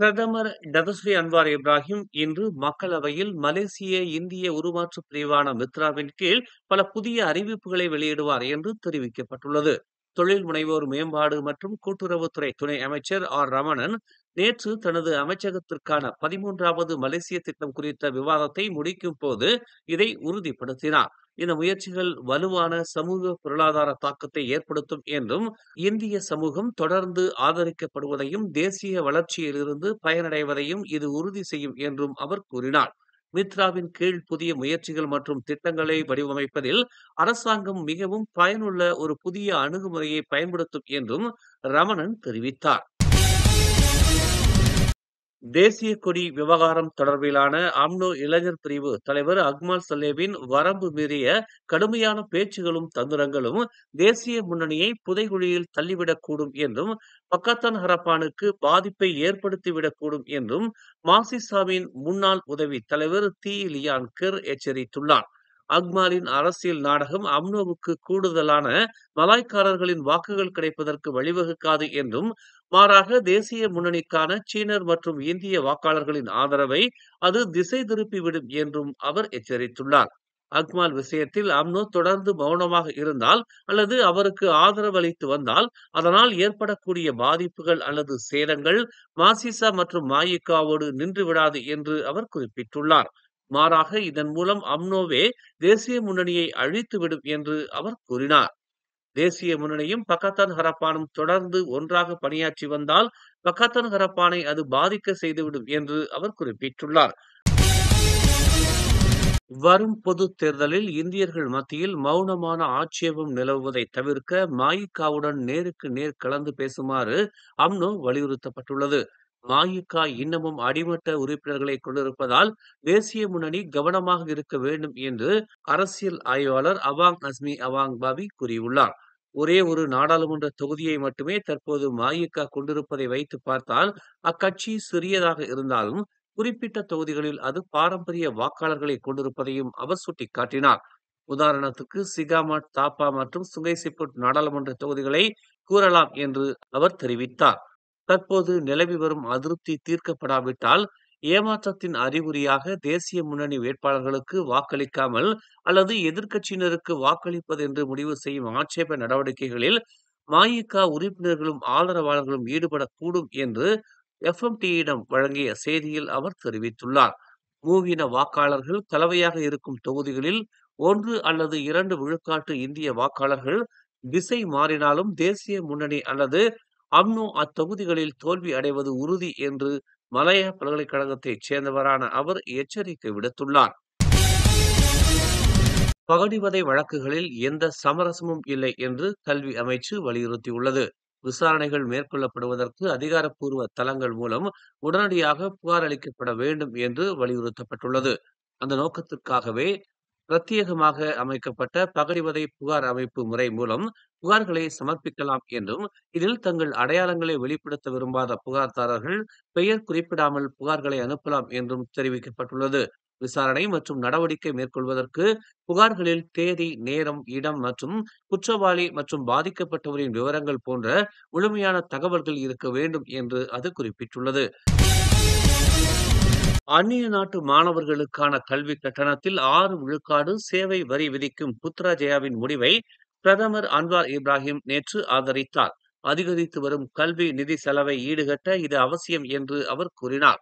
பிரதமர் Datuk Seri Anwar Ibrahim இன்று மக்களவையில் மலேசிய இந்திய உருமாற்று பிரிவான மித்ராவின் கீழ் பல புதிய அறிவிப்புகளை வெளியிடுவார் என்று தெரிவிக்கப்பட்டுள்ளது. தொழில் முனைவோர் மேம்பாடு மற்றும் கூட்டுறவுத்துறை துணை அமைச்சர் ரமணன் நேற்று தனது அமைச்சகத்திற்கான 13வது மலேசிய திட்டம் குறித்த விவாதத்தை முடிக்கும் போது இதை உறுதிப்படுத்தினார். இந்த முயற்சிகள் வலுவான சமூக பொருளாதார தாக்கத்தை ஏற்படுத்தும் என்றும், இந்திய சமூகம் தொடர்ந்து ஆதரிக்கப்படுவதையும், தேசிய வளர்ச்சியிலிருந்து பயனடைவதையும் இது உறுதி செய்யும் என்றும் அவர் கூறினார். மித்ராவின் கீழ் புதிய முயற்சிகள் மற்றும் திட்டங்களை வடிவமைப்பதில் அரசாங்கம் மிகவும் பயனுள்ள ஒரு புதிய அணுகுமுறையை பயன்படுத்தும் என்றும் ரமணன் தெரிவித்தார். தேசிய கொடி விவகாரம் தொடர்பிலான அம்னோ இளைஞர் பிரிவு தலைவர் அக்மால் சலேவின் வரம்பு மீறிய கடுமையான பேச்சுகளும் தந்திரங்களும் தேசிய முன்னணியை புதைகுழியில் தள்ளிவிடக்கூடும் என்றும், பக்கத்தான் ஹரப்பானுக்கு பாதிப்பை ஏற்படுத்திவிடக்கூடும் என்றும் மாசிசாவின் முன்னாள் உதவி தலைவர் தி லியான் கெர் எச்சரித்துள்ளார். அக்மாலின் அரசியல் நாடகம் அம்னோவுக்கு கூடுதலான மலாய்க்காரர்களின் வாக்குகள் கிடைப்பதற்கு வழிவகுக்காது என்றும், மாறாக தேசிய முன்னணிக்கான சீனர் மற்றும் இந்திய வாக்காளர்களின் ஆதரவை அது திசை திருப்பிவிடும் என்றும் அவர் எச்சரித்துள்ளார். அக்மால் விஷயத்தில் அம்னோ தொடர்ந்து மௌனமாக இருந்தால் அல்லது அவருக்கு ஆதரவு அளித்து வந்தால் அதனால் ஏற்படக்கூடிய பாதிப்புகள் அல்லது சேதங்கள் மாசிசா மற்றும் மாயிகாவோடு நின்றுவிடாது என்று அவர் குறிப்பிட்டுள்ளார். மாறாக இதன் மூலம் அம்னோவே தேசிய முன்னணியை அழித்துவிடும் என்று அவர் கூறினார். தேசிய முன்னணியும் பக்கத்தான் ஹரப்பானும் தொடர்ந்து ஒன்றாக பணியாற்றி வந்தால் பக்கத்தான் ஹரப்பானை அது பாதிக்க செய்துவிடும் என்று அவர் குறிப்பிட்டுள்ளார். வரும் பொது தேர்தலில் இந்தியர்கள் மத்தியில் மௌனமான ஆட்சேபம் நிலவுவதை தவிர்க்க மாயிகாவுடன் நேருக்கு நேர் கலந்து பேசுமாறு அம்னோ வலியுறுத்தப்பட்டுள்ளது. மாயிகா இன்னமும் அடிமட்ட உறுப்பினர்களை கொண்டிருப்பதால் தேசிய முன்னணி கவனமாக இருக்க வேண்டும் என்று அரசியல் ஆய்வாளர் அவாங் அஸ்மி அவாங் பாவி கூறியுள்ளார். ஒரே ஒரு நாடாளுமன்ற தொகுதியை மட்டுமே தற்போது மாயிகா கொண்டிருப்பதை வைத்து பார்த்தால் அக்கட்சி சிறியதாக இருந்தாலும் குறிப்பிட்ட தொகுதிகளில் அது பாரம்பரிய வாக்காளர்களை கொண்டிருப்பதையும் அவர் சுட்டிக்காட்டினார். உதாரணத்துக்கு சிகாமாட், தாப்பா மற்றும் சுங்கை சிப்புட் நாடாளுமன்ற தொகுதிகளை கூறலாம் என்று அவர் தெரிவித்தார். தற்போது நிலவி வரும் அதிருப்தி தீர்க்கப்படாவிட்டால் ஏமாற்றத்தின் அறிகுறியாக தேசிய முன்னணி வேட்பாளர்களுக்கு வாக்களிக்காமல் அல்லது எதிர்க்கட்சியினருக்கு வாக்களிப்பது என்று முடிவு செய்யும் ஆட்சேப நடவடிக்கைகளில் மாயிகா உறுப்பினர்களும் ஆதரவாளர்களும் ஈடுபடக்கூடும் என்று எஃப்எம்டியிடம் வழங்கிய செய்தியில் அவர் தெரிவித்துள்ளார். மூவின வாக்காளர்கள் கலவையாக இருக்கும் தொகுதிகளில் 1 அல்லது 2 விழுக்காட்டு இந்திய வாக்காளர்கள் திசை மாறினாலும் தேசிய முன்னணி அல்லது அம்னோ அத்தொகுதிகளில் தோல்வி அடைவது உறுதி என்று மலாயா பல்கலைக்கழகத்தைச் சேர்ந்தவரான அவர் எச்சரிக்கை விடுத்துள்ளார். பகடிவதை வழக்குகளில் எந்த சமரசமும் இல்லை என்று கல்வி அமைச்சு வலியுறுத்தியுள்ளது. விசாரணைகள் மேற்கொள்ளப்படுவதற்கு அதிகாரப்பூர்வ தளங்கள் மூலம் உடனடியாக புகார் அளிக்கப்பட வேண்டும் என்று வலியுறுத்தப்பட்டுள்ளது. அந்த நோக்கத்திற்காகவே பிரத்யேகமாக அமைக்கப்பட்ட பகடிவதை புகார் அமைப்பு முறை மூலம் புகார்களை சமர்ப்பிக்கலாம் என்றும், இதில் தங்கள் அடையாளங்களை வெளிப்படுத்த விரும்பாத புகார்தாரர்கள் பெயர் குறிப்பிடாமல் புகார்களை அனுப்பலாம் என்றும் தெரிவிக்கப்பட்டுள்ளது. விசாரணை மற்றும் நடவடிக்கை மேற்கொள்வதற்கு புகார்களில் தேதி, நேரம், இடம் மற்றும் குற்றவாளி மற்றும் பாதிக்கப்பட்டவரின் விவரங்கள் போன்ற முழுமையான தகவல்கள் இருக்க வேண்டும் என்று அது குறிப்பிட்டுள்ளது. அந்நிய நாட்டு மாணவர்களுக்கான கல்வி கட்டணத்தில் 6 விழுக்காடு சேவை வரி விதிக்கும் புத்ராஜயாவின் முடிவை பிரதமர் அன்வார் இப்ராஹிம் நேற்று ஆதரித்தார். அதிகரித்து வரும் கல்வி நிதி செலவை ஈடுகட்ட இது அவசியம் என்று அவர் கூறினார்.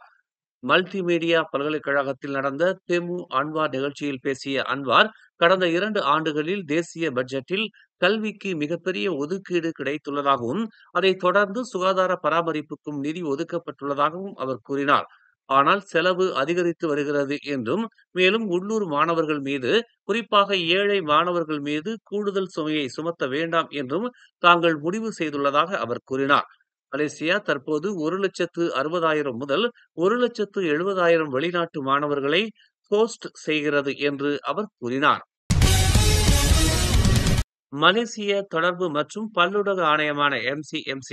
மல்டிமீடியா பல்கலைக்கழகத்தில் நடந்த தெமு அன்வார் நிகழ்ச்சியில் பேசிய அன்வார், கடந்த 2 ஆண்டுகளில் தேசிய பட்ஜெட்டில் கல்விக்கு மிகப்பெரிய ஒதுக்கீடு கிடைத்துள்ளதாகவும், அதை தொடர்ந்து சுகாதார பராமரிப்புக்கும் நிதி ஒதுக்கப்பட்டுள்ளதாகவும் அவர் கூறினார். ஆனால் செலவு அதிகரித்து வருகிறது என்றும், மேலும் உள்ளூர் மாணவர்கள் மீது, குறிப்பாக ஏழை மாணவர்கள் மீது கூடுதல் சுமையை சுமத்த வேண்டாம் என்றும் தாங்கள் முடிவு செய்துள்ளதாக அவர் கூறினார். மலேசியா தற்போது 1,60,000 முதல் 1,70,000 வெளிநாட்டு மாணவர்களை ஹோஸ்ட் செய்கிறது என்று அவர் கூறினார். மலேசிய தொடர்பு மற்றும் பல்லுலக ஆணையமான MCMC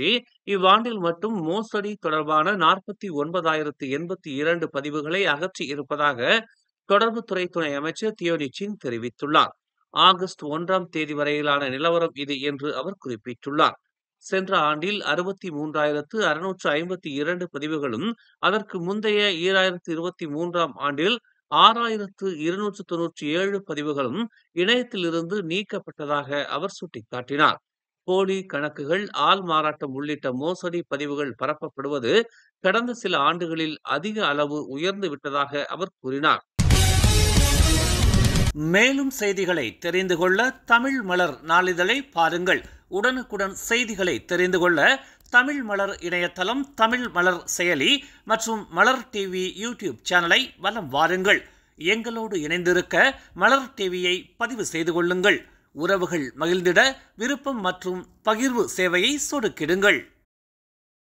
இவ்வாண்டில் மட்டும் மோசடி தொடர்பான 49,082 பதிவுகளை அகற்றி இருப்பதாக தொடர்புத்துறை துணை அமைச்சர் தியோனி சின் தெரிவித்துள்ளார். ஆகஸ்ட் 1ஆம் தேதி வரையிலான நிலவரம் இது என்று அவர் குறிப்பிட்டுள்ளார். சென்ற ஆண்டில் 63,652 பதிவுகளும், அதற்கு முந்தைய 2023ஆம் ஆண்டில் 6,297 பதிவுகளும் இணையத்திலிருந்து நீக்கப்பட்டதாக அவர் சுட்டிக்காட்டினார். போலி கணக்குகள், ஆள் மாறாட்டம் உள்ளிட்ட மோசடி பதிவுகள் பரப்பப்படுவது கடந்த சில ஆண்டுகளில் அதிக அளவு உயர்ந்து விட்டதாக அவர் கூறினார். மேலும் செய்திகளை தெரிந்து கொள்ள தமிழ் மலர் நாளிதழை பாருங்கள். உடனுக்குடன் செய்திகளை தெரிந்து கொள்ள தமிழ் மலர் இணையதளம், தமிழ் மலர் செயலி மற்றும் மலர் டிவி யூடியூப் சேனலை வலம் வாருங்கள். எங்களோடு இணைந்திருக்க மலர் டிவியை பதிவு செய்து கொள்ளுங்கள். உறவுகள் மகிழ்ந்திட விருப்பம் மற்றும் பகிர்வு சேவையை சொடுக்கிடுங்கள்.